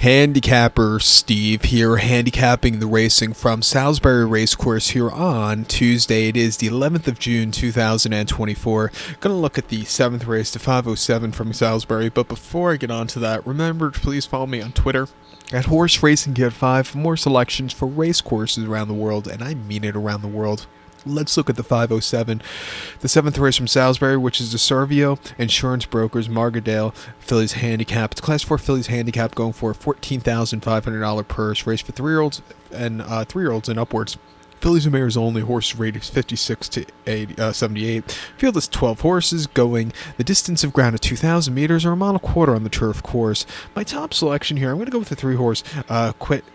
Handicapper Steve here, handicapping the racing from Salisbury Racecourse here on Tuesday. It is the 11th of June 2024. Gonna look at the 7th race, the 507 from Salisbury, but before I get on to that, remember to please follow me on Twitter at Horse Racing Kid 5 for more selections for race courses around the world, and I mean it, around the world. Let's look at the 507, the 7th race from Salisbury, which is the Servio Insurance Brokers Margadale Fillies Handicap. It's Class 4 Fillies Handicap, going for a $14,500 purse. Race for 3-year-olds and 3-year-olds and upwards. Fillies and mares only. Horse rated is 56 to 78. Field is 12 horses, going the distance of ground at 2,000 meters or a mile and a quarter on the turf course. My top selection here, I'm going to go with the 3-horse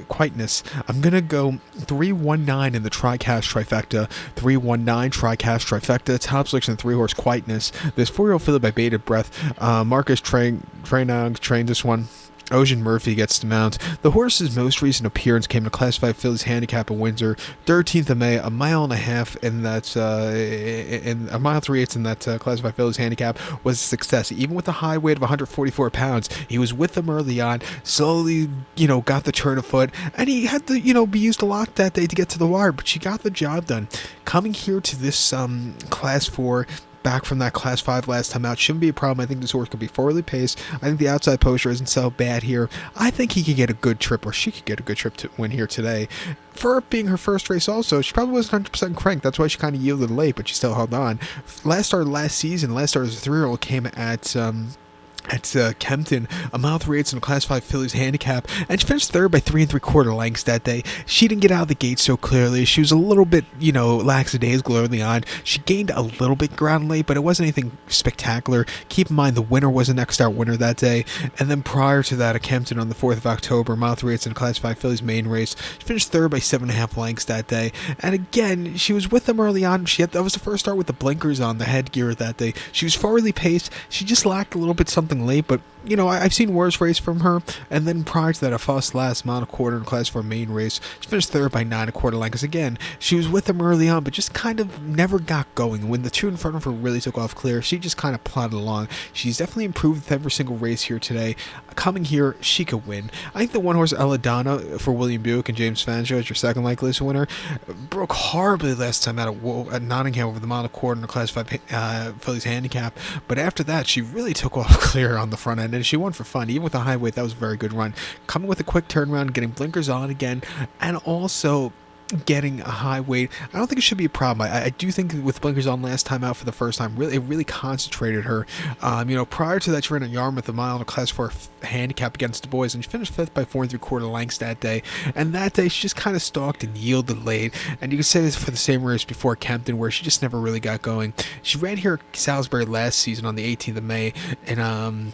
Quietness. I'm going to go 319 in the Tricast Trifecta. 319 Tricast Trifecta. Top selection, 3-horse Quietness. This 4-year-old filly by Bated Breath. Marcus trained this one. Ocean Murphy gets to mount. The horse's most recent appearance came to Class 5 Fillies Handicap in Windsor, 13th of May, a mile and a half in that, in a mile 3/8 in that Class 5 Fillies Handicap was a success. Even with a high weight of 144 pounds, he was with them early on, slowly, got the turn of foot, and he had to, be used a lot that day to get to the wire, but she got the job done. Coming here to this Class 4, back from that Class 5 last time out, shouldn't be a problem. I think this horse could be forwardly paced. I think the outside poster isn't so bad here. I think he could get a good trip, or she could get a good trip to win here today. For it being her first race also, she probably wasn't 100% cranked. That's why she kind of yielded late, but she still held on. Last start as a 3-year-old came at Kempton, a mile 3/8 in a Class 5 Fillies Handicap, and she finished third by 3 3/4 lengths that day. She didn't get out of the gate so clearly. She was a little bit, lackadaisical early on. She gained a little bit ground late, but it wasn't anything spectacular. Keep in mind, the winner was a next start winner that day. And then prior to that, at Kempton on the 4th of October, mile 3/8 in a Class 5 Fillies main race. She finished third by 7.5 lengths that day. And again, she was with them early on. That was the first start with the blinkers on, the headgear that day. She was forwardly paced. She just lacked a little bit something late, but I've seen worse race from her. And then prior to that, a fuss last mile and a quarter in Class 4 main race. She finished third by 9 1/4 lengths. Again, she was with them early on, but just kind of never got going. When the two in front of her really took off clear, she just kind of plodded along. She's definitely improved with every single race here today. Coming here, she could win. I think the 1-horse Eladonna for William Buick and James Fangio as your second likeliest winner broke horribly last time out at Nottingham over the mile and a quarter in the Class 5 Fillies Handicap. But after that, she really took off clear on the front end, and she won for fun. Even with a high weight, that was a very good run. Coming with a quick turnaround, getting blinkers on again, and also getting a high weight. I don't think it should be a problem. I do think with blinkers on last time out for the first time, it really concentrated her. Prior to that, she ran at Yarmouth a mile in a Class 4 handicap against the boys, and she finished 5th by 4 3/4 lengths that day. And that day, she just kind of stalked and yielded late. And you can say this for the same race before Kempton, where she just never really got going. She ran here at Salisbury last season on the 18th of May, and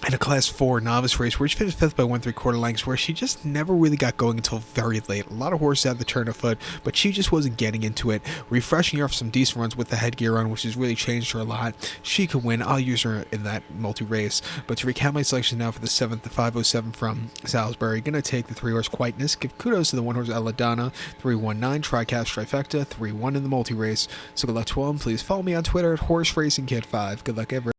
in a Class 4 novice race where she finished 5th by 1 3/4 lengths, where she just never really got going until very late. A lot of horses had the turn of foot, but she just wasn't getting into it. Refreshing her off some decent runs with the headgear on, which has really changed her a lot. She could win. I'll use her in that multi-race. But to recap my selection now for the 7th, the 507 from Salisbury, gonna take the 3-horse Quietness. Give kudos to the 1-horse Eladonna, 319 Tricast Trifecta, 3-1 in the multi-race. So good luck to all, and please follow me on Twitter at Horse Racing Kid 5. Good luck, everyone.